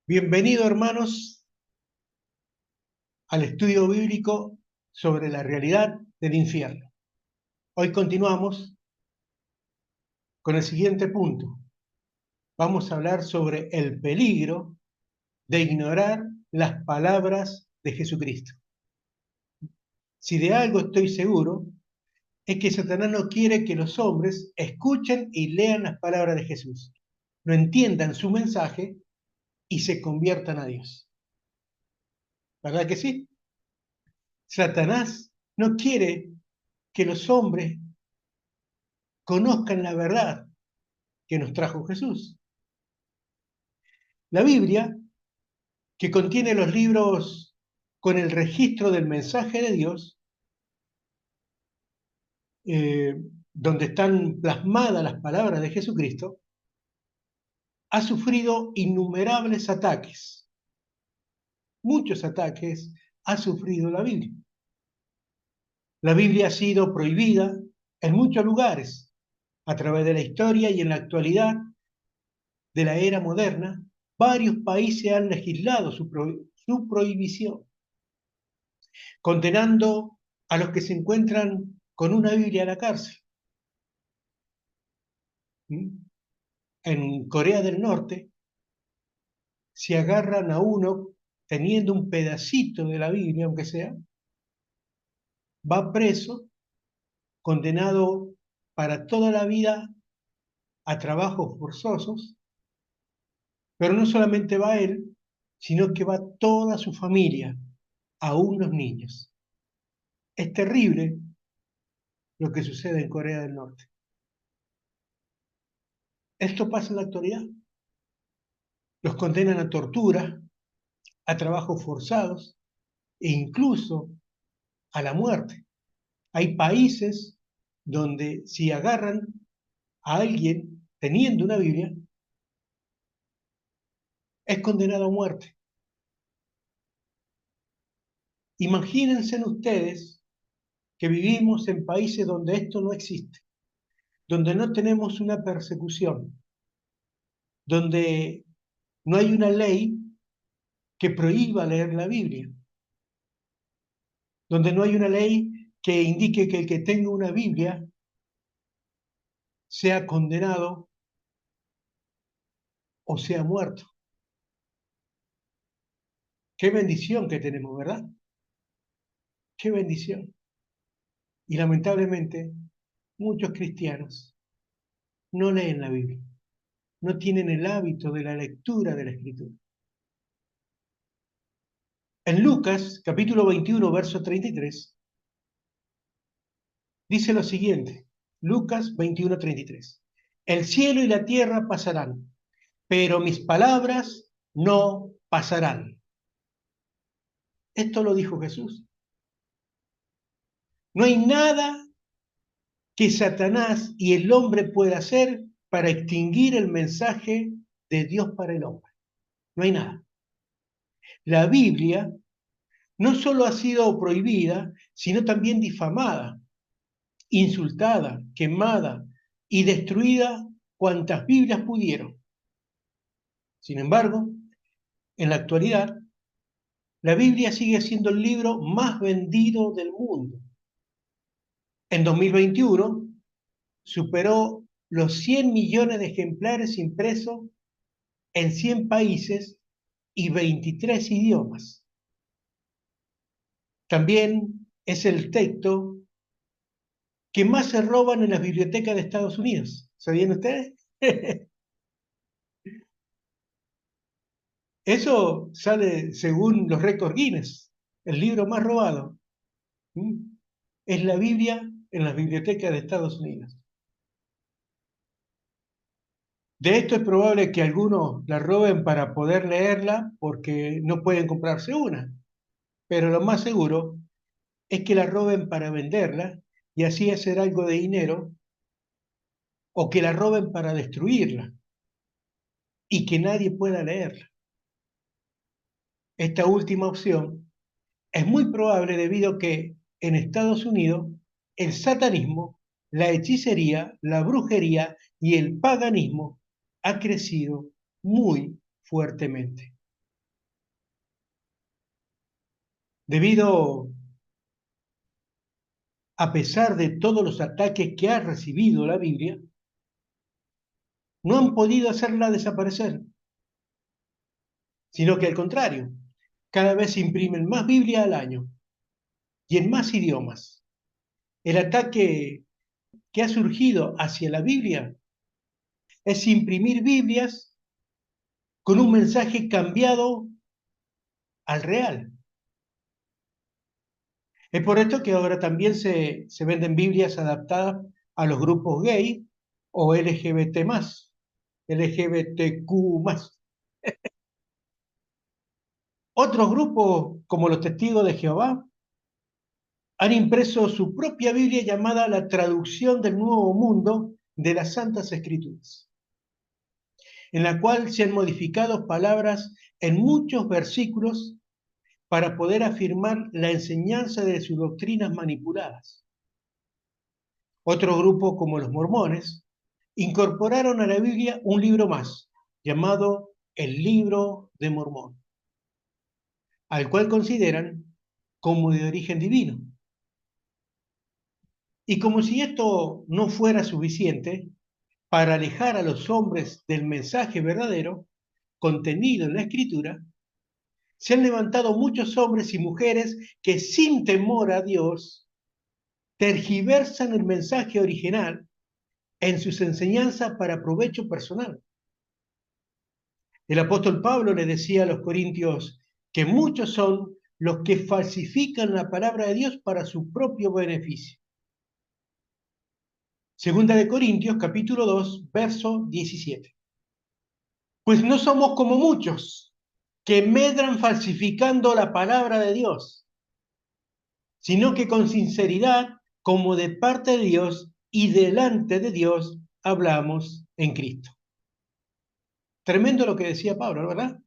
Bienvenido, hermanos, al estudio bíblico sobre la realidad del infierno. Hoy continuamos con el siguiente punto. Vamos a hablar sobre el peligro de ignorar las palabras de Jesucristo. Si de algo estoy seguro, es que Satanás no quiere que los hombres escuchen y lean las palabras de Jesús, no entiendan su mensaje y se conviertan a Dios. ¿Verdad que sí? Satanás no quiere que los hombres conozcan la verdad que nos trajo Jesús. La Biblia, que contiene los libros con el registro del mensaje de Dios, eh, donde están plasmadas las palabras de Jesucristo, ha sufrido innumerables ataques. Muchos ataques ha sufrido la Biblia. La Biblia ha sido prohibida en muchos lugares a través de la historia y en la actualidad de la era moderna. Varios países han legislado su prohibición, condenando a los que se encuentran con una Biblia a la cárcel. En Corea del Norte, si agarran a uno teniendo un pedacito de la Biblia, aunque sea, va preso, condenado para toda la vida a trabajos forzosos, pero no solamente va él, sino que va toda su familia, aún los niños. Es terrible lo que sucede en Corea del Norte. Esto pasa en la actualidad. Los condenan a tortura, a trabajos forzados e incluso a la muerte. Hay países donde si agarran a alguien teniendo una Biblia, es condenado a muerte. Imagínense ustedes que vivimos en países donde esto no existe, donde no tenemos una persecución, donde no hay una ley que prohíba leer la Biblia, donde no hay una ley que indique que el que tenga una Biblia sea condenado o sea muerto. Qué bendición que tenemos, ¿verdad? Qué bendición. Y lamentablemente, muchos cristianos no leen la Biblia, no tienen el hábito de la lectura de la Escritura. En Lucas, capítulo 21, verso 33, dice lo siguiente, Lucas 21, 33. El cielo y la tierra pasarán, pero mis palabras no pasarán. Esto lo dijo Jesús. No hay nada que Satanás y el hombre pueda hacer para extinguir el mensaje de Dios para el hombre. No hay nada. La Biblia no solo ha sido prohibida, sino también difamada, insultada, quemada y destruida cuantas Biblias pudieron. Sin embargo, en la actualidad, la Biblia sigue siendo el libro más vendido del mundo. En 2021 superó los 100 millones de ejemplares impresos en 100 países y 23 idiomas. También es el texto que más se roban en las bibliotecas de Estados Unidos. ¿Sabían ustedes? Eso sale según los récords Guinness. El libro más robado es la Biblia en las bibliotecas de Estados Unidos. De esto es probable que algunos la roben para poder leerla porque no pueden comprarse una. Pero lo más seguro es que la roben para venderla y así hacer algo de dinero, o que la roben para destruirla y que nadie pueda leerla. Esta última opción es muy probable debido a que en Estados Unidos el satanismo, la hechicería, la brujería y el paganismo ha crecido muy fuertemente. Debido, a pesar de todos los ataques que ha recibido la Biblia, no han podido hacerla desaparecer, sino que al contrario, cada vez se imprimen más Biblia al año y en más idiomas. El ataque que ha surgido hacia la Biblia es imprimir Biblias con un mensaje cambiado al real. Es por esto que ahora también se venden Biblias adaptadas a los grupos gay o LGBT+, LGBTQ+. Otros grupos, como los Testigos de Jehová, han impreso su propia Biblia llamada la Traducción del Nuevo Mundo de las Santas Escrituras, en la cual se han modificado palabras en muchos versículos para poder afirmar la enseñanza de sus doctrinas manipuladas. Otro grupo, como los mormones, incorporaron a la Biblia un libro más, llamado el Libro de Mormón, al cual consideran como de origen divino. Y como si esto no fuera suficiente, para alejar a los hombres del mensaje verdadero contenido en la Escritura, se han levantado muchos hombres y mujeres que sin temor a Dios tergiversan el mensaje original en sus enseñanzas para provecho personal. El apóstol Pablo le decía a los corintios que muchos son los que falsifican la palabra de Dios para su propio beneficio. Segunda de Corintios, capítulo 2, verso 17. Pues no somos como muchos que medran falsificando la palabra de Dios, sino que con sinceridad, como de parte de Dios y delante de Dios, hablamos en Cristo. Tremendo lo que decía Pablo, ¿verdad?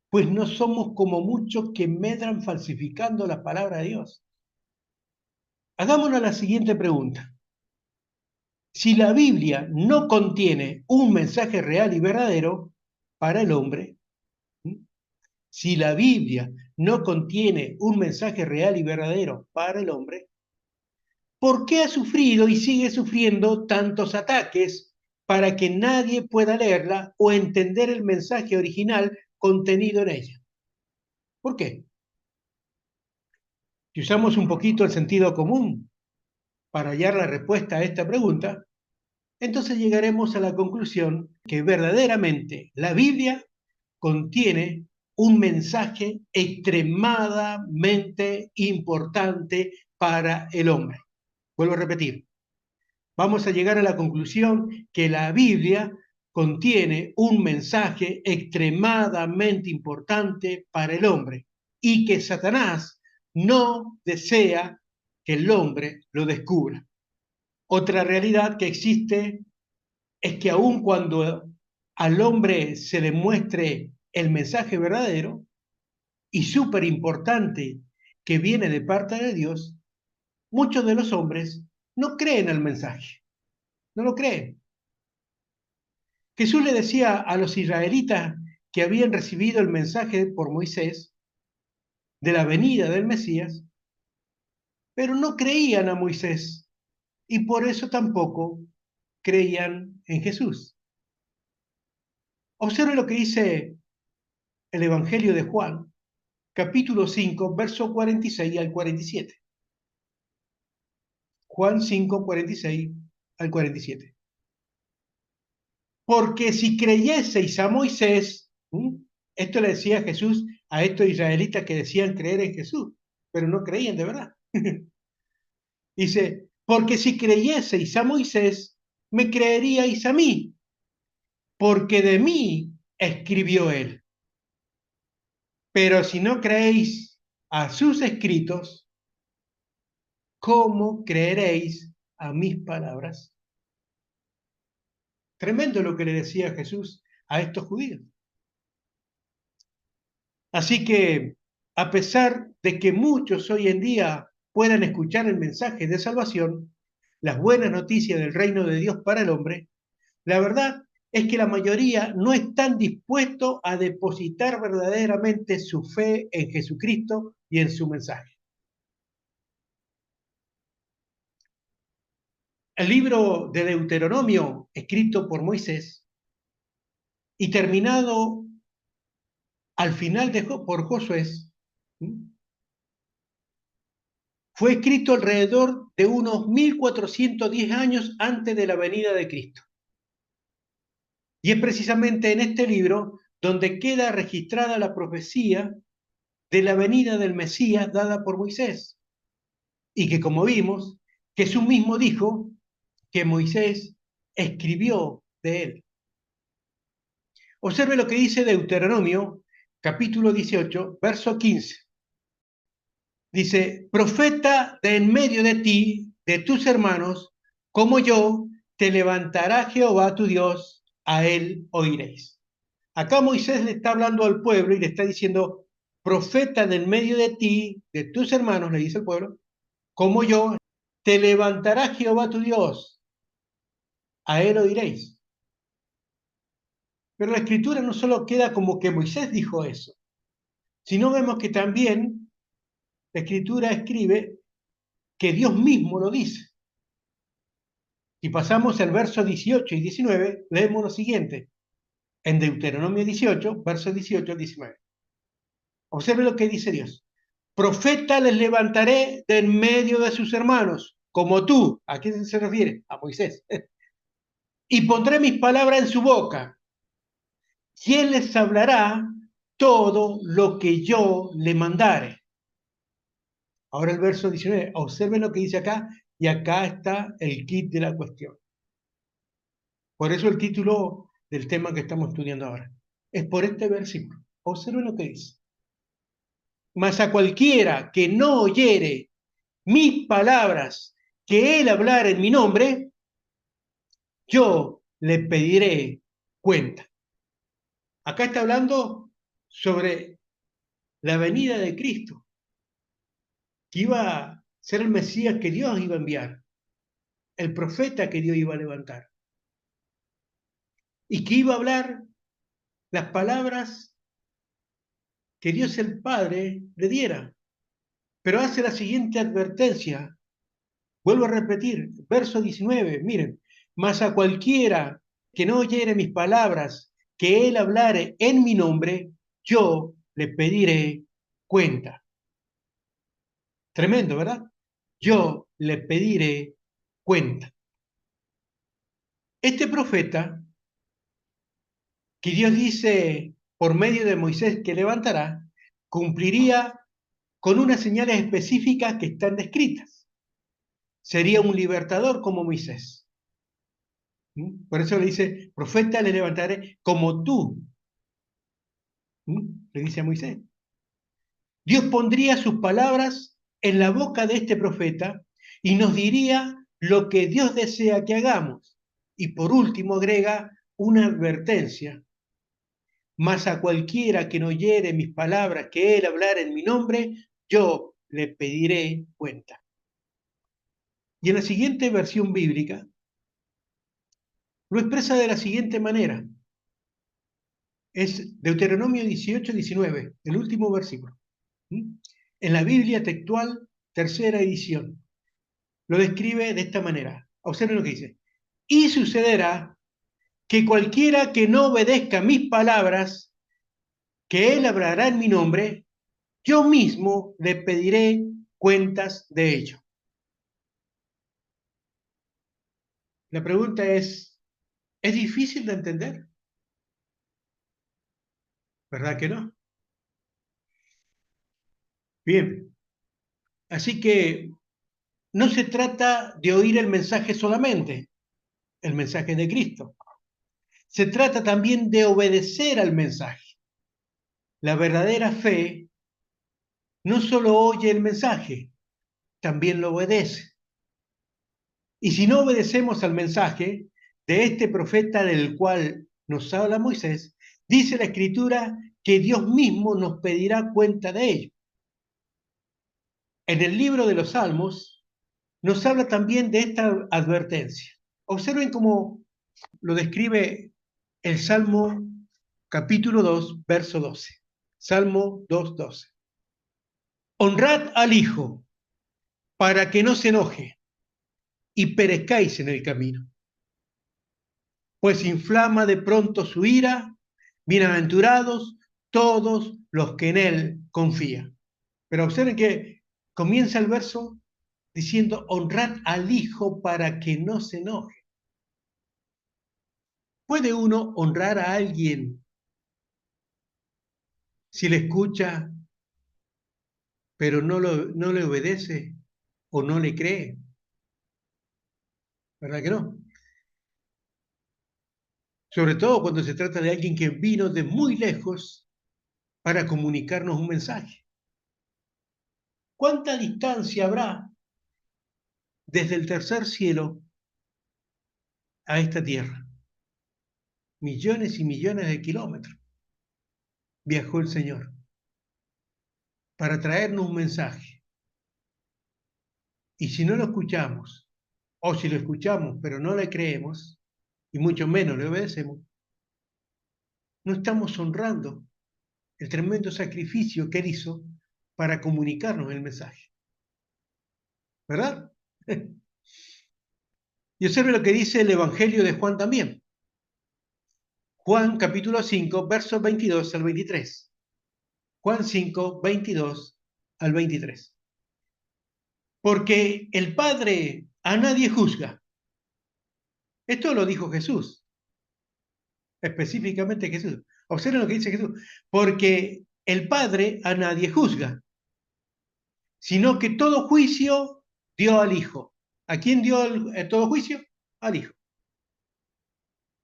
Pues no somos como muchos que medran falsificando la palabra de Dios. Hagámonos la siguiente pregunta. Si la Biblia no contiene un mensaje real y verdadero para el hombre, si la Biblia no contiene un mensaje real y verdadero para el hombre, ¿por qué ha sufrido y sigue sufriendo tantos ataques para que nadie pueda leerla o entender el mensaje original contenido en ella? ¿Por qué? Si usamos un poquito el sentido común para hallar la respuesta a esta pregunta, entonces llegaremos a la conclusión que verdaderamente la Biblia contiene un mensaje extremadamente importante para el hombre. Vuelvo a repetir, vamos a llegar a la conclusión que la Biblia contiene un mensaje extremadamente importante para el hombre y que Satanás no desea que el hombre lo descubra. Otra realidad que existe es que aun cuando al hombre se le muestre el mensaje verdadero y súper importante que viene de parte de Dios, muchos de los hombres no creen al mensaje, no lo creen. Jesús le decía a los israelitas que habían recibido el mensaje por Moisés de la venida del Mesías, pero no creían a Moisés y por eso tampoco creían en Jesús. Observe lo que dice el Evangelio de Juan, capítulo 5, verso 46 al 47. Juan 5, 46 al 47. Porque si creyeseis a Moisés, esto le decía Jesús a estos israelitas que decían creer en Jesús, pero no creían de verdad. Dice, porque si creyeseis a Moisés, me creeríais a mí, porque de mí escribió él. Pero si no creéis a sus escritos, ¿cómo creeréis a mis palabras? Tremendo lo que le decía Jesús a estos judíos. Así que, a pesar de que muchos hoy en día puedan escuchar el mensaje de salvación, las buenas noticias del reino de Dios para el hombre, la verdad es que la mayoría no están dispuestos a depositar verdaderamente su fe en Jesucristo y en su mensaje. El libro de Deuteronomio, escrito por Moisés y terminado al final por Josué, fue escrito alrededor de unos 1410 años antes de la venida de Cristo. Y es precisamente en este libro donde queda registrada la profecía de la venida del Mesías dada por Moisés. Y que, como vimos, Jesús mismo dijo que Moisés escribió de él. Observe lo que dice Deuteronomio, capítulo 18, verso 15. Dice, profeta de en medio de ti, de tus hermanos, como yo, te levantará Jehová tu Dios, a él oiréis. Acá Moisés le está hablando al pueblo y le está diciendo, profeta de en medio de ti, de tus hermanos, le dice el pueblo, como yo, te levantará Jehová tu Dios, a él oiréis. Pero la escritura no solo queda como que Moisés dijo eso, sino vemos que también la escritura escribe que Dios mismo lo dice. Si pasamos al verso 18 y 19, leemos lo siguiente, en Deuteronomio 18, versos 18 al 19. Observe lo que dice Dios. Profeta les levantaré de en medio de sus hermanos, como tú. ¿A quién se refiere? A Moisés. Y pondré mis palabras en su boca, y él les hablará todo lo que yo le mandare. Ahora el verso 19, observen lo que dice acá, y acá está el kit de la cuestión. Por eso el título del tema que estamos estudiando ahora. Es por este versículo. Observen lo que dice. Mas a cualquiera que no oyere mis palabras, que él hablar en mi nombre, yo le pediré cuenta. Acá está hablando sobre la venida de Cristo, que iba a ser el Mesías que Dios iba a enviar, el profeta que Dios iba a levantar, y que iba a hablar las palabras que Dios el Padre le diera. Pero hace la siguiente advertencia. Vuelvo a repetir, verso 19, miren, mas a cualquiera que no oyere mis palabras, que él hablare en mi nombre, yo le pediré cuenta. Tremendo, ¿verdad? Yo le pediré cuenta. Este profeta, que Dios dice por medio de Moisés que levantará, cumpliría con unas señales específicas que están descritas. Sería un libertador como Moisés. Por eso le dice, profeta le levantaré como tú. Le dice a Moisés. Dios pondría sus palabras en la boca de este profeta y nos diría lo que Dios desea que hagamos. Y por último agrega una advertencia. Mas a cualquiera que no oyere mis palabras, que él hablara en mi nombre, yo le pediré cuenta. Y en la siguiente versión bíblica, lo expresa de la siguiente manera. Es Deuteronomio 18, 19, el último versículo. En la Biblia textual, tercera edición, lo describe de esta manera. Observen lo que dice. Y sucederá que cualquiera que no obedezca mis palabras, que él hablará en mi nombre, yo mismo le pediré cuentas de ello. La pregunta ¿es difícil de entender? ¿Verdad que no? Bien, así que no se trata de oír el mensaje solamente, el mensaje de Cristo. Se trata también de obedecer al mensaje. La verdadera fe no solo oye el mensaje, también lo obedece. Y si no obedecemos al mensaje de este profeta del cual nos habla Moisés, dice la Escritura que Dios mismo nos pedirá cuenta de ello. En el libro de los Salmos nos habla también de esta advertencia. Observen cómo lo describe el Salmo capítulo 2, verso 12. Salmo 2, 12. Honrad al Hijo para que no se enoje y perezcáis en el camino, pues inflama de pronto su ira. Bienaventurados todos los que en él confían. Pero observen que comienza el verso diciendo, honrad al Hijo para que no se enoje. ¿Puede uno honrar a alguien si le escucha, pero no le obedece o no le cree? ¿Verdad que no? Sobre todo cuando se trata de alguien que vino de muy lejos para comunicarnos un mensaje. ¿Cuánta distancia habrá desde el tercer cielo a esta tierra? Millones y millones de kilómetros viajó el Señor para traernos un mensaje. Y si no lo escuchamos, o si lo escuchamos pero no le creemos, y mucho menos le obedecemos, no estamos honrando el tremendo sacrificio que Él hizo para comunicarnos el mensaje. ¿Verdad? Y observe lo que dice el Evangelio de Juan también. Juan capítulo 5, versos 22 al 23. Juan 5, 22 al 23. Porque el Padre a nadie juzga. Esto lo dijo Jesús, específicamente Jesús. Observen lo que dice Jesús. Porque el Padre a nadie juzga, sino que todo juicio dio al Hijo. ¿A quién dio todo juicio? Al Hijo.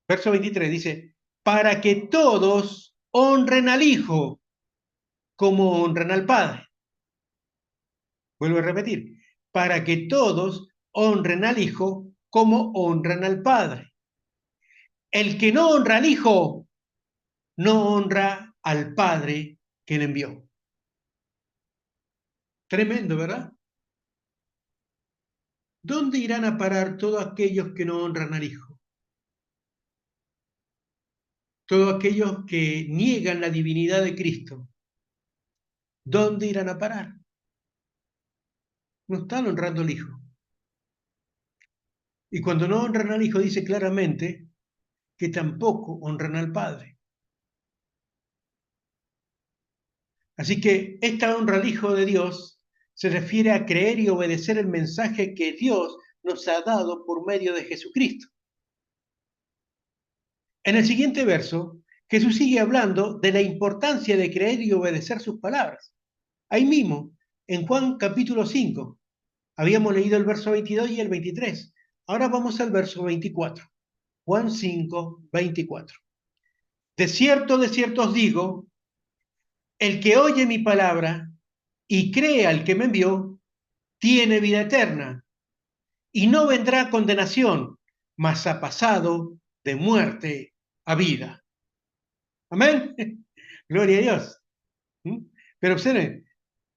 Verso 23 dice, para que todos honren al Hijo como honran al Padre. Vuelvo a repetir, para que todos honren al Hijo como honran al Padre. El que no honra al Hijo, no honra al Padre que le envió. Tremendo, ¿verdad? ¿Dónde irán a parar todos aquellos que no honran al Hijo? Todos aquellos que niegan la divinidad de Cristo. ¿Dónde irán a parar? No están honrando al Hijo. Y cuando no honran al Hijo, dice claramente que tampoco honran al Padre. Así que esta honra al Hijo de Dios se refiere a creer y obedecer el mensaje que Dios nos ha dado por medio de Jesucristo. En el siguiente verso, Jesús sigue hablando de la importancia de creer y obedecer sus palabras. Ahí mismo, en Juan capítulo 5, habíamos leído el verso 22 y el 23. Ahora vamos al verso 24. Juan 5, 24. De cierto os digo, el que oye mi palabra y cree al que me envió, tiene vida eterna y no vendrá a condenación, mas ha pasado de muerte a vida. Amén. Gloria a Dios. Pero observen,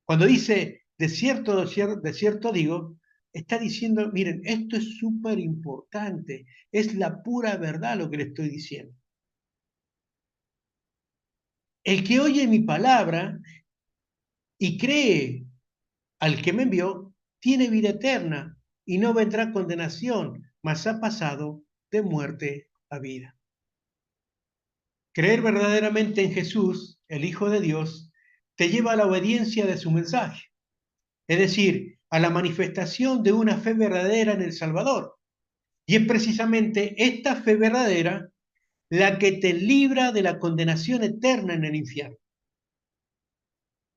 cuando dice de cierto digo, está diciendo, miren, esto es súper importante, es la pura verdad lo que le estoy diciendo. El que oye mi palabra y cree al que me envió, tiene vida eterna y no vendrá condenación, mas ha pasado de muerte a vida. Creer verdaderamente en Jesús, el Hijo de Dios, te lleva a la obediencia de su mensaje, es decir, a la manifestación de una fe verdadera en el Salvador. Y es precisamente esta fe verdadera la que te libra de la condenación eterna en el infierno.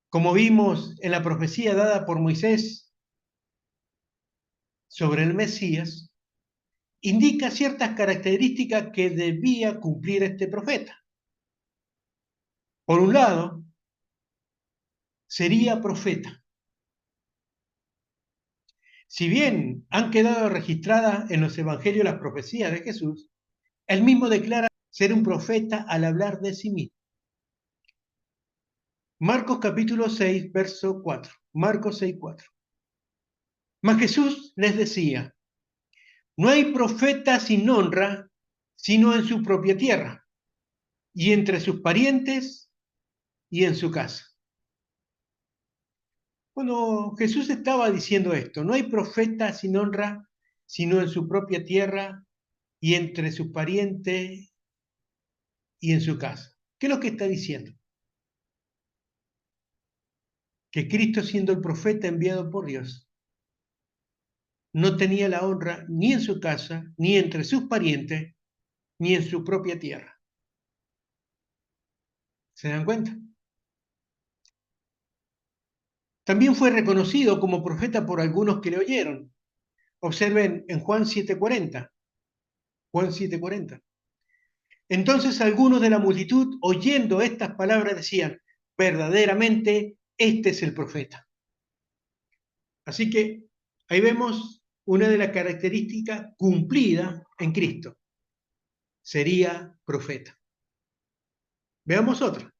Como vimos en la profecía dada por Moisés sobre el Mesías, indica ciertas características que debía cumplir este profeta. Por un lado, sería profeta. Si bien han quedado registradas en los evangelios las profecías de Jesús, él mismo declara ser un profeta al hablar de sí mismo. Marcos capítulo 6, verso 4. Marcos 6, 4. Mas Jesús les decía, no hay profeta sin honra, sino en su propia tierra, y entre sus parientes y en su casa. Cuando Jesús estaba diciendo esto, no hay profeta sin honra, sino en su propia tierra y entre sus parientes y en su casa. ¿Qué es lo que está diciendo? Que Cristo, siendo el profeta enviado por Dios, no tenía la honra ni en su casa, ni entre sus parientes, ni en su propia tierra. ¿Se dan cuenta? También fue reconocido como profeta por algunos que le oyeron. Observen en Juan 7:40. Juan 7:40. Entonces algunos de la multitud, oyendo estas palabras, decían, verdaderamente, este es el profeta. Así que ahí vemos una de las características cumplidas en Cristo. Sería profeta. Veamos otra.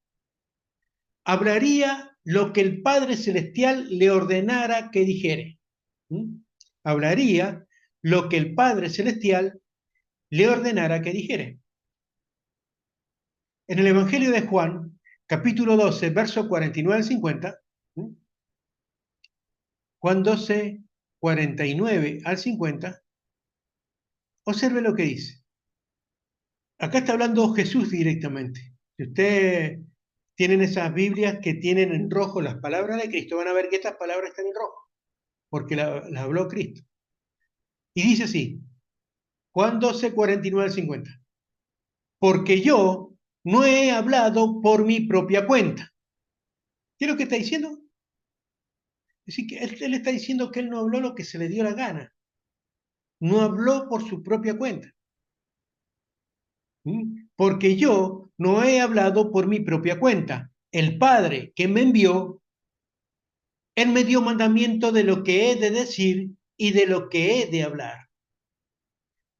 Hablaría lo que el Padre Celestial le ordenara que dijere. Hablaría lo que el Padre Celestial le ordenara que dijere. En el Evangelio de Juan, capítulo 12, verso 49 al 50, Juan 12, 49 al 50, observe lo que dice. Acá está hablando Jesús directamente. Si ustedes tienen esas Biblias que tienen en rojo las palabras de Cristo, van a ver que estas palabras están en rojo, porque las habló Cristo. Y dice así, Juan 12, 49 al 50. Porque yo no he hablado por mi propia cuenta. ¿Qué es lo que está diciendo? Es decir, que él está diciendo que él no habló lo que se le dio la gana. No habló por su propia cuenta. Porque yo no he hablado por mi propia cuenta. El Padre que me envió, él me dio mandamiento de lo que he de decir y de lo que he de hablar.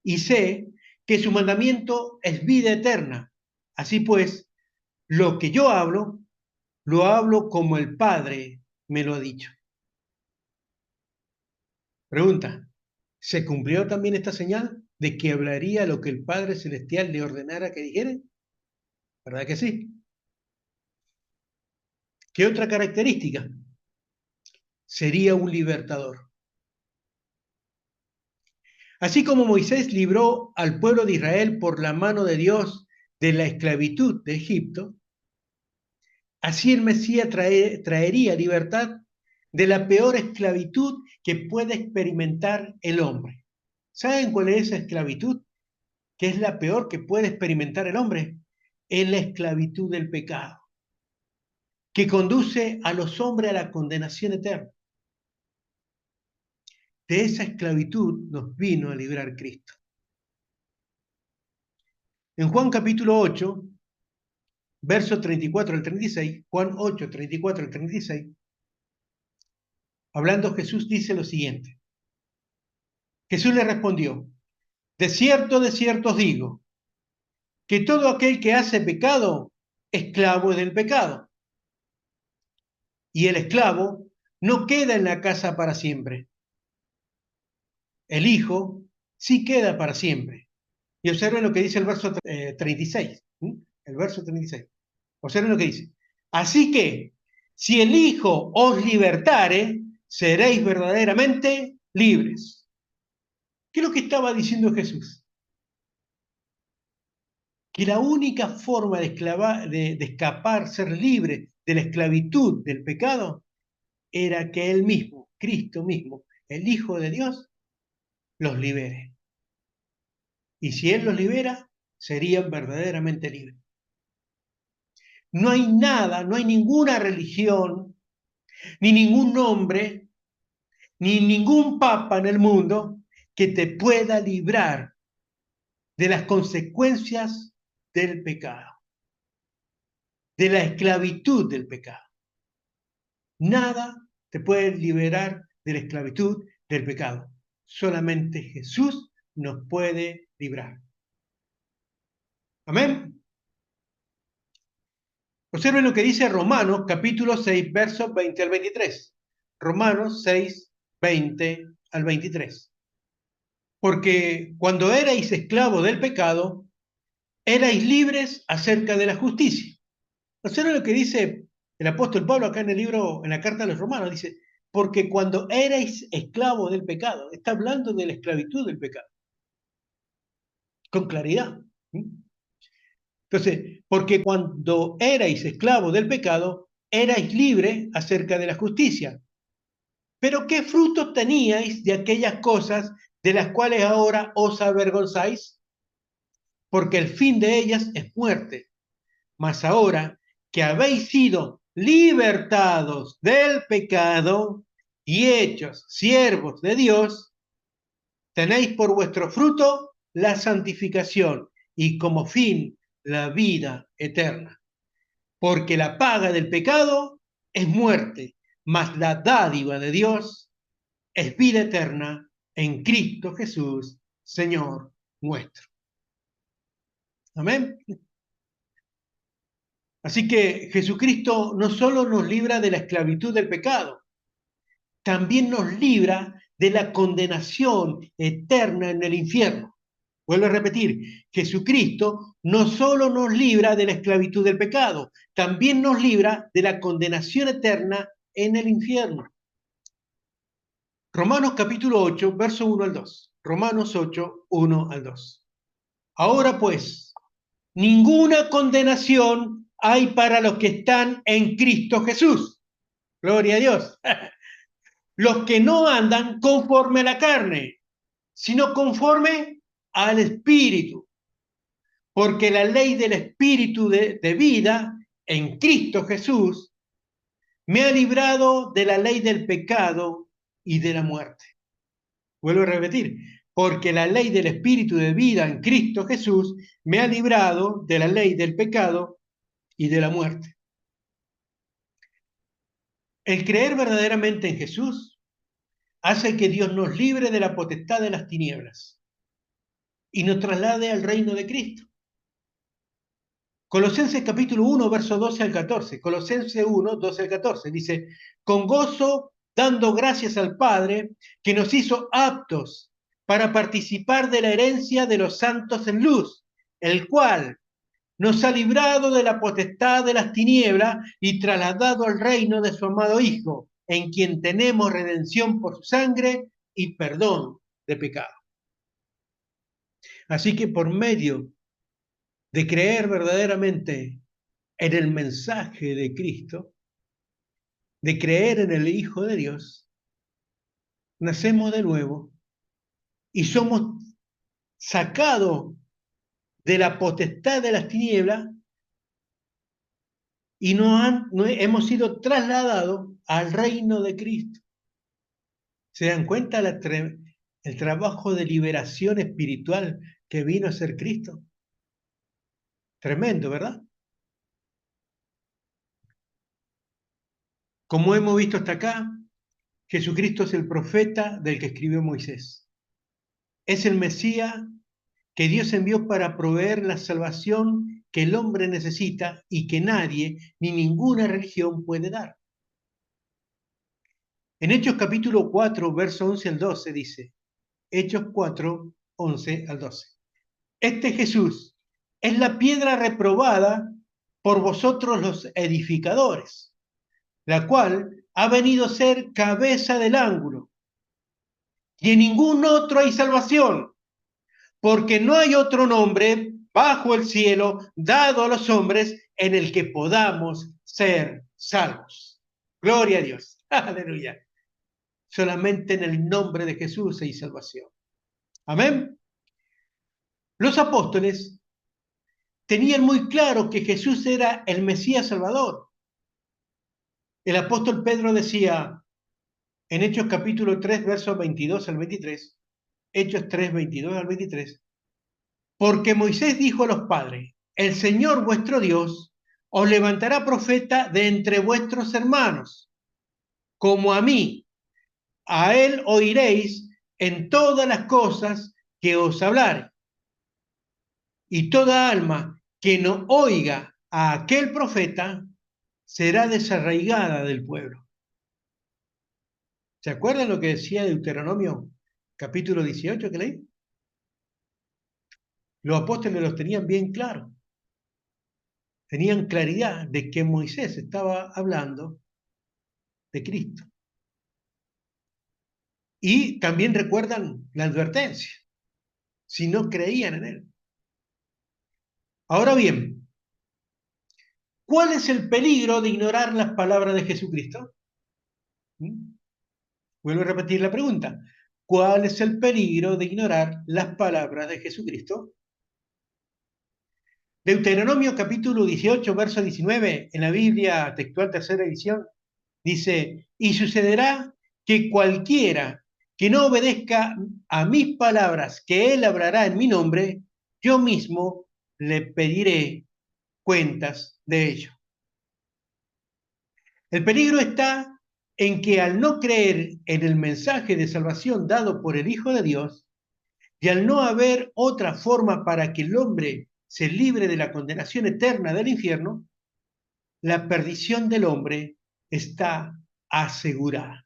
Y sé que su mandamiento es vida eterna. Así pues, lo que yo hablo, lo hablo como el Padre me lo ha dicho. Pregunta, ¿se cumplió también esta señal de que hablaría lo que el Padre Celestial le ordenara que dijera? ¿Verdad que sí? ¿Qué otra característica? Sería un libertador. Así como Moisés libró al pueblo de Israel por la mano de Dios de la esclavitud de Egipto, así el Mesías traería libertad de la peor esclavitud que puede experimentar el hombre. ¿Saben cuál es esa esclavitud? ¿Qué es la peor que puede experimentar el hombre? Es la esclavitud del pecado, que conduce a los hombres a la condenación eterna. De esa esclavitud nos vino a librar Cristo. En Juan capítulo 8, versos 34 al 36, Juan 8, 34 al 36, hablando Jesús dice lo siguiente. Jesús le respondió, de cierto os digo, que todo aquel que hace pecado, esclavo es del pecado. Y el esclavo no queda en la casa para siempre. El Hijo sí queda para siempre. Y observen lo que dice el verso 36. El verso 36. Observen lo que dice. Así que, si el Hijo os libertare, seréis verdaderamente libres. ¿Qué es lo que estaba diciendo Jesús? Que la única forma de escapar, ser libre de la esclavitud del pecado, era que Él mismo, Cristo mismo, el Hijo de Dios, los libere. Y si Él los libera, serían verdaderamente libres. No hay nada, no hay ninguna religión, ni ningún nombre, ni ningún papa en el mundo que te pueda librar de las consecuencias del pecado, de la esclavitud del pecado. Nada te puede liberar de la esclavitud del pecado. Solamente Jesús nos puede librar. Amén. Observen lo que dice Romanos capítulo 6, versos 20 al 23. Romanos 6, 20 al 23. Porque cuando erais esclavos del pecado, erais libres acerca de la justicia. ¿No lo que dice el apóstol Pablo acá en el libro, en la carta a los Romanos? Dice, porque cuando erais esclavos del pecado, está hablando de la esclavitud del pecado, con claridad. Entonces, porque cuando erais esclavos del pecado, erais libres acerca de la justicia. Pero ¿qué fruto teníais de aquellas cosas de las cuales ahora os avergonzáis? Porque el fin de ellas es muerte. Mas ahora que habéis sido libertados del pecado y hechos siervos de Dios, tenéis por vuestro fruto la santificación y como fin la vida eterna. Porque la paga del pecado es muerte, mas la dádiva de Dios es vida eterna en Cristo Jesús, Señor nuestro. Amén. Así que Jesucristo no solo nos libra de la esclavitud del pecado, también nos libra de la condenación eterna en el infierno. Vuelvo a repetir, Jesucristo no solo nos libra de la esclavitud del pecado, también nos libra de la condenación eterna en el infierno. Romanos capítulo 8, verso 1 al 2. Romanos 8, 1 al 2. Ahora pues, ninguna condenación hay para los que están en Cristo Jesús. Gloria a Dios. Los que no andan conforme a la carne, sino conforme al Espíritu. Porque la ley del Espíritu de vida en Cristo Jesús me ha librado de la ley del pecado y de la muerte. Vuelvo a repetir, porque la ley del Espíritu de vida en Cristo Jesús me ha librado de la ley del pecado y de la muerte. El creer verdaderamente en Jesús hace que Dios nos libre de la potestad de las tinieblas y nos traslade al reino de Cristo. Colosenses capítulo 1, verso 12 al 14. Colosenses 1, 12 al 14. Dice, con gozo, dando gracias al Padre, que nos hizo aptos para participar de la herencia de los santos en luz, el cual nos ha librado de la potestad de las tinieblas y trasladado al reino de su amado Hijo, en quien tenemos redención por su sangre y perdón de pecado. Así que por medio de creer verdaderamente en el mensaje de Cristo, de creer en el Hijo de Dios, nacemos de nuevo y somos sacados de la potestad de las tinieblas y hemos sido trasladados al reino de Cristo. ¿Se dan cuenta el trabajo de liberación espiritual que vino a ser Cristo? Tremendo, ¿verdad? Como hemos visto hasta acá, Jesucristo es el profeta del que escribió Moisés. Es el Mesías que Dios envió para proveer la salvación que el hombre necesita y que nadie ni ninguna religión puede dar. En Hechos capítulo 4, verso 11 al 12 dice, Hechos 4, 11 al 12. Este Jesús es la piedra reprobada por vosotros los edificadores, la cual ha venido a ser cabeza del ángulo. Y en ningún otro hay salvación, porque no hay otro nombre bajo el cielo dado a los hombres en el que podamos ser salvos. Gloria a Dios. Aleluya. Solamente en el nombre de Jesús hay salvación. Amén. Los apóstoles tenían muy claro que Jesús era el Mesías Salvador. El apóstol Pedro decía en Hechos capítulo 3, versos 22 al 23, Hechos 3, 22 al 23, porque Moisés dijo a los padres, el Señor vuestro Dios os levantará profeta de entre vuestros hermanos, como a mí. A él oiréis en todas las cosas que os hablare. Y toda alma que no oiga a aquel profeta será desarraigada del pueblo. ¿Se acuerdan lo que decía Deuteronomio capítulo 18 que leí? Los apóstoles los tenían bien claro. Tenían claridad de que Moisés estaba hablando de Cristo. Y también recuerdan la advertencia, si no creían en él. Ahora bien, ¿cuál es el peligro de ignorar las palabras de Jesucristo? Vuelvo a repetir la pregunta. ¿Cuál es el peligro de ignorar las palabras de Jesucristo? Deuteronomio capítulo 18, verso 19, en la Biblia textual tercera edición, dice, y sucederá que cualquiera que no obedezca a mis palabras que él hablará en mi nombre, yo mismo le pediré cuentas de ello. El peligro está en que al no creer en el mensaje de salvación dado por el Hijo de Dios, y al no haber otra forma para que el hombre se libre de la condenación eterna del infierno, la perdición del hombre está asegurada.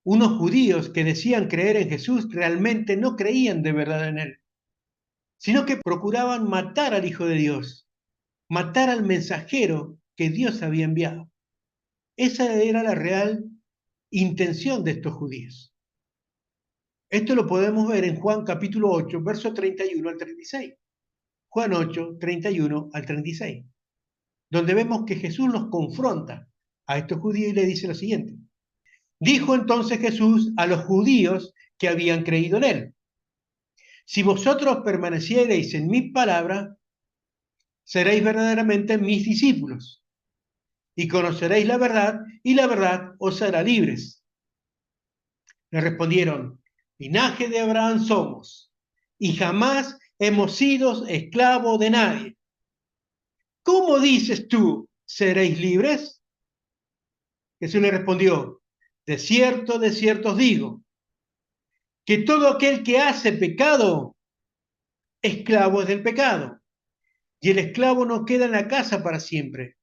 Unos judíos que decían creer en Jesús realmente no creían de verdad en él, sino que procuraban matar al Hijo de Dios, matar al mensajero que Dios había enviado. Esa era la real intención de estos judíos. Esto lo podemos ver en Juan capítulo 8, versos 31 al 36. Juan 8, 31 al 36, donde vemos que Jesús los confronta a estos judíos y le dice lo siguiente. Dijo entonces Jesús a los judíos que habían creído en él, si vosotros permaneciereis en mi palabra, seréis verdaderamente mis discípulos, y conoceréis la verdad, y la verdad os hará libres. Le respondieron, linaje de Abraham somos, y jamás hemos sido esclavos de nadie. ¿Cómo dices tú, seréis libres? Jesús le respondió, de cierto os digo, que todo aquel que hace pecado, esclavo es del pecado. Y el esclavo no queda en la casa para siempre,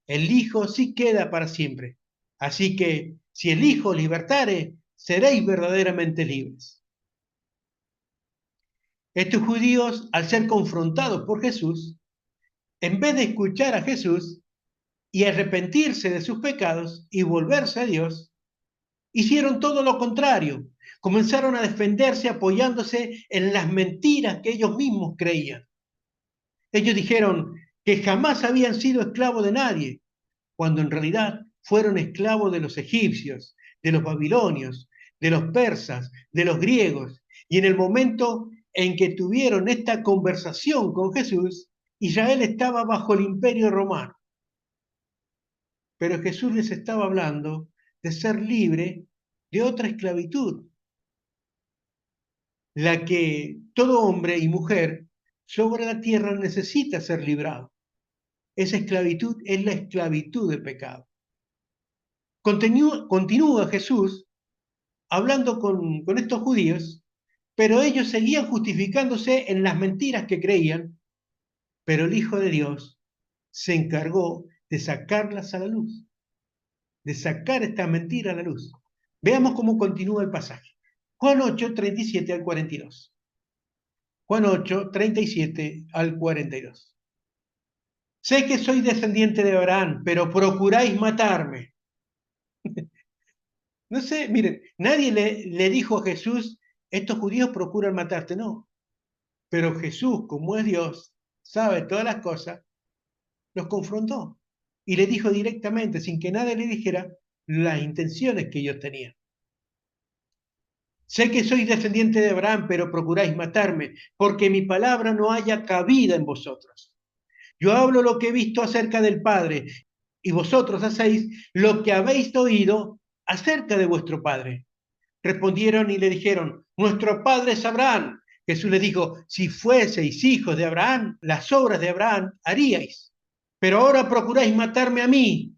el Hijo sí queda para siempre. Así que, si el Hijo libertare, seréis verdaderamente libres. Estos judíos, al ser confrontados por Jesús, en vez de escuchar a Jesús y arrepentirse de sus pecados y volverse a Dios, hicieron todo lo contrario. Comenzaron a defenderse apoyándose en las mentiras que ellos mismos creían. Ellos dijeron que jamás habían sido esclavos de nadie, cuando en realidad fueron esclavos de los egipcios, de los babilonios, de los persas, de los griegos. Y en el momento en que tuvieron esta conversación con Jesús, Israel estaba bajo el imperio romano. Pero Jesús les estaba hablando de ser libre de otra esclavitud, la que todo hombre y mujer sobre la tierra necesita ser librado. Esa esclavitud es la esclavitud del pecado. Continúa Jesús hablando con estos judíos, pero ellos seguían justificándose en las mentiras que creían, pero el Hijo de Dios se encargó de sacarlas a la luz, de sacar estas mentiras a la luz. Veamos cómo continúa el pasaje. Juan 8, 37 al 42. Juan 8, 37 al 42. Sé que soy descendiente de Abraham, pero procuráis matarme. No sé, miren, nadie le dijo a Jesús, estos judíos procuran matarte, no. Pero Jesús, como es Dios, sabe todas las cosas, los confrontó y le dijo directamente, sin que nadie le dijera, las intenciones que ellos tenían. Sé que sois descendiente de Abraham, pero procuráis matarme, porque mi palabra no haya cabida en vosotros. Yo hablo lo que he visto acerca del Padre, y vosotros hacéis lo que habéis oído acerca de vuestro Padre. Respondieron y le dijeron, nuestro Padre es Abraham. Jesús les dijo, si fueseis hijos de Abraham, las obras de Abraham haríais. Pero ahora procuráis matarme a mí,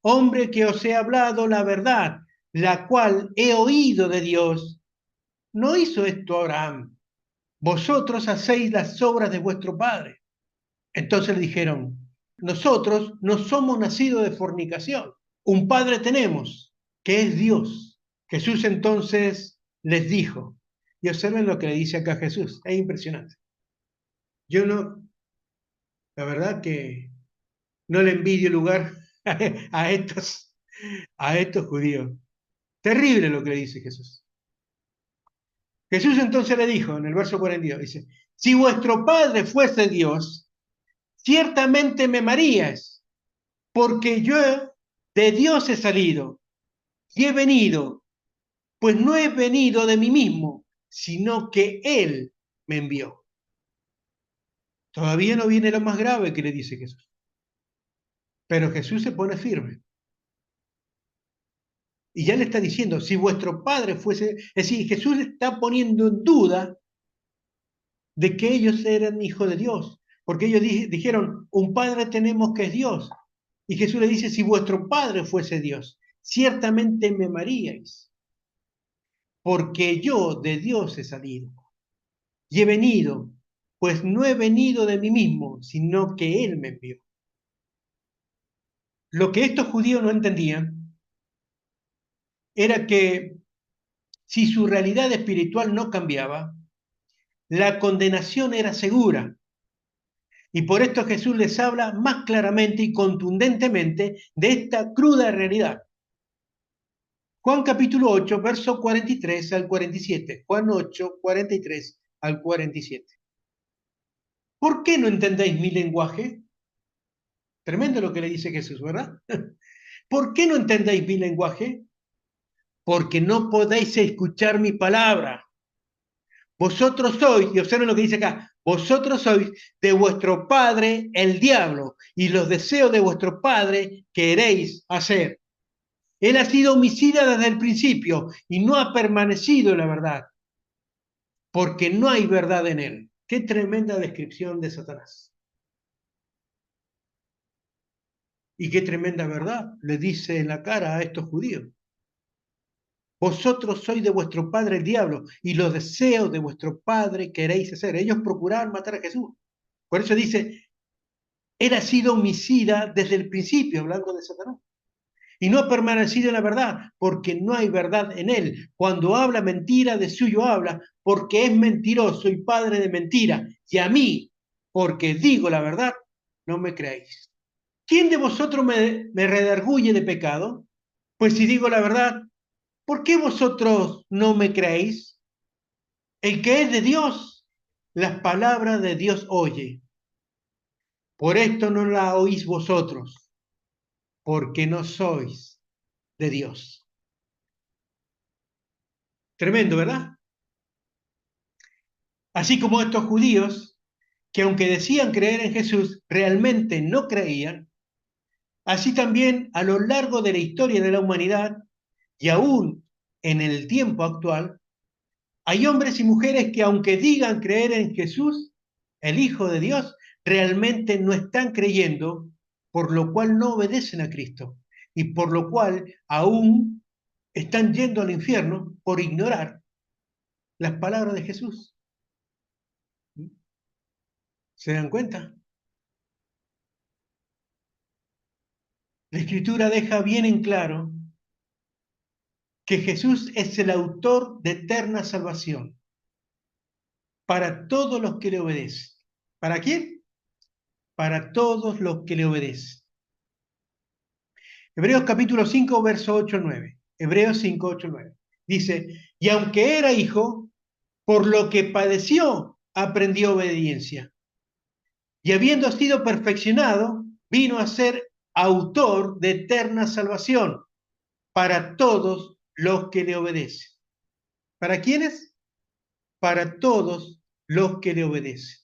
hombre que os he hablado la verdad, la cual he oído de Dios. No hizo esto Abraham. Vosotros hacéis las obras de vuestro padre. Entonces le dijeron, nosotros no somos nacidos de fornicación. Un padre tenemos, que es Dios. Jesús entonces les dijo, Y observen lo que le dice acá Jesús. Es impresionante. Yo no, la verdad que no le envidio lugar a estos judíos. Terrible lo que le dice Jesús. Jesús entonces le dijo en el verso 42, dice, si vuestro Padre fuese Dios, ciertamente me amaríais, porque yo de Dios he salido y he venido, pues no he venido de mí mismo, sino que Él me envió. Todavía no viene lo más grave que le dice Jesús. Pero Jesús se pone firme. Y ya le está diciendo, si vuestro Padre fuese... Es decir, Jesús le está poniendo en duda de que ellos eran hijos de Dios. Porque ellos dijeron, un Padre tenemos que es Dios. Y Jesús le dice, si vuestro Padre fuese Dios, ciertamente me amaríais. Porque yo de Dios he salido. Y he venido, pues no he venido de mí mismo, sino que Él me envió. Lo que estos judíos no entendían era que si su realidad espiritual no cambiaba, la condenación era segura. Y por esto Jesús les habla más claramente y contundentemente de esta cruda realidad. Juan capítulo 8, verso 43 al 47. Juan 8, 43 al 47. ¿Por qué no entendéis mi lenguaje? Tremendo lo que le dice Jesús, ¿verdad? ¿Por qué no entendéis mi lenguaje? Porque no podéis escuchar mi palabra. Vosotros sois, y observen lo que dice acá, vosotros sois de vuestro padre el diablo, y los deseos de vuestro padre queréis hacer. Él ha sido homicida desde el principio y no ha permanecido en la verdad, porque no hay verdad en él. Qué tremenda descripción de Satanás. Y qué tremenda verdad le dice en la cara a estos judíos. Vosotros sois de vuestro padre el diablo y los deseos de vuestro padre queréis hacer. Ellos procuraban matar a Jesús. Por eso dice, él ha sido homicida desde el principio, hablando de Satanás. Y no ha permanecido en la verdad, porque no hay verdad en él. Cuando habla mentira, de suyo habla, porque es mentiroso y padre de mentira. Y a mí, porque digo la verdad, no me creéis. ¿Quién de vosotros me redarguye de pecado? Pues si digo la verdad, ¿por qué vosotros no me creéis? El que es de Dios, las palabras de Dios oye. Por esto no la oís vosotros, porque no sois de Dios. Tremendo, ¿verdad? Así como estos judíos, que aunque decían creer en Jesús, realmente no creían, así también a lo largo de la historia de la humanidad y aún en el tiempo actual, hay hombres y mujeres que aunque digan creer en Jesús, el Hijo de Dios, realmente no están creyendo, por lo cual no obedecen a Cristo y por lo cual aún están yendo al infierno por ignorar las palabras de Jesús. ¿Se dan cuenta? La Escritura deja bien en claro que Jesús es el autor de eterna salvación para todos los que le obedecen. ¿Para quién? Para todos los que le obedecen. Hebreos capítulo 5, verso 8 al 9. Hebreos 5, 8 al 9. Dice, y aunque era hijo, por lo que padeció, aprendió obediencia. Y habiendo sido perfeccionado, vino a ser autor de eterna salvación para todos los que le obedecen. ¿Para quiénes? Para todos los que le obedecen.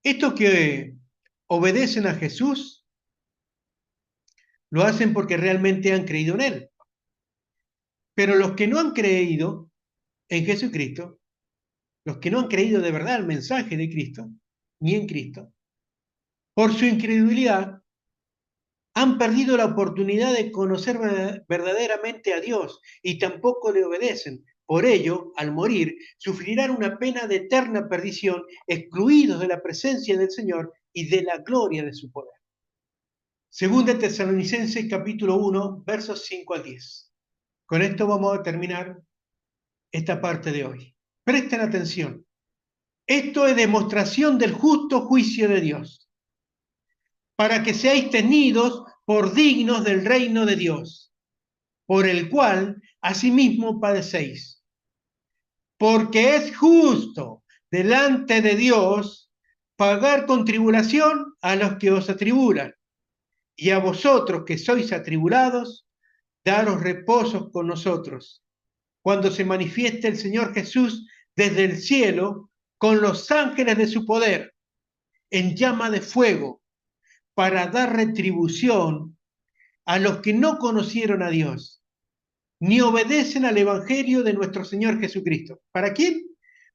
Estos que obedecen a Jesús lo hacen porque realmente han creído en Él. Pero los que no han creído en Jesucristo, los que no han creído de verdad el mensaje de Cristo, ni en Cristo, por su incredulidad, han perdido la oportunidad de conocer verdaderamente a Dios y tampoco le obedecen. Por ello, al morir, sufrirán una pena de eterna perdición, excluidos de la presencia del Señor y de la gloria de su poder. Segunda Tesalonicenses capítulo 1, versos 5 al 10. Con esto vamos a terminar esta parte de hoy. Presten atención. Esto es demostración del justo juicio de Dios, para que seáis tenidos por dignos del reino de Dios, por el cual asimismo padecéis. Porque es justo delante de Dios pagar con tribulación a los que os atribulan, y a vosotros que sois atribulados, daros reposo con nosotros, cuando se manifieste el Señor Jesús desde el cielo con los ángeles de su poder, en llama de fuego, para dar retribución a los que no conocieron a Dios, ni obedecen al Evangelio de nuestro Señor Jesucristo. ¿Para quién?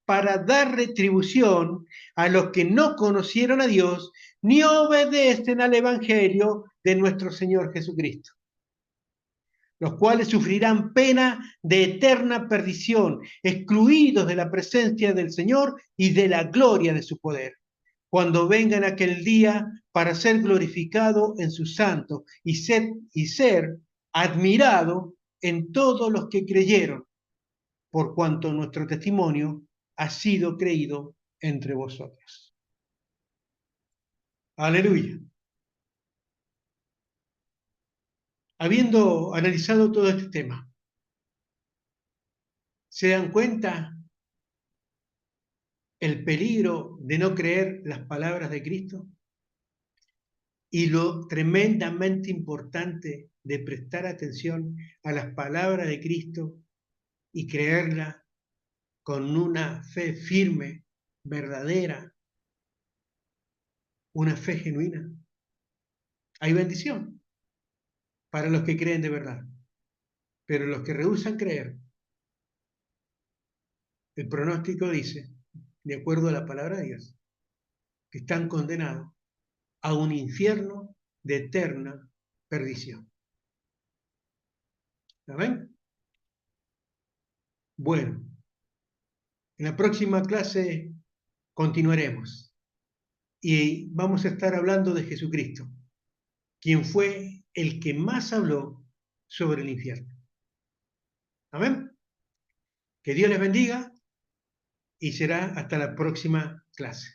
Para dar retribución a los que no conocieron a Dios, ni obedecen al Evangelio de nuestro Señor Jesucristo, los cuales sufrirán pena de eterna perdición, excluidos de la presencia del Señor y de la gloria de su poder, cuando venga en aquel día para ser glorificado en sus santos y ser admirado en todos los que creyeron, por cuanto nuestro testimonio ha sido creído entre vosotros. Aleluya. Habiendo analizado todo este tema, ¿se dan cuenta el peligro de no creer las palabras de Cristo? Y lo tremendamente importante de prestar atención a las palabras de Cristo y creerla con una fe firme, verdadera, una fe genuina. Hay bendición para los que creen de verdad, pero los que rehúsan creer, el pronóstico dice, de acuerdo a la palabra de Dios, que están condenados a un infierno de eterna perdición. ¿Amén? Bueno, en la próxima clase continuaremos y vamos a estar hablando de Jesucristo, quien fue el que más habló sobre el infierno. Amén. Que Dios les bendiga y será hasta la próxima clase.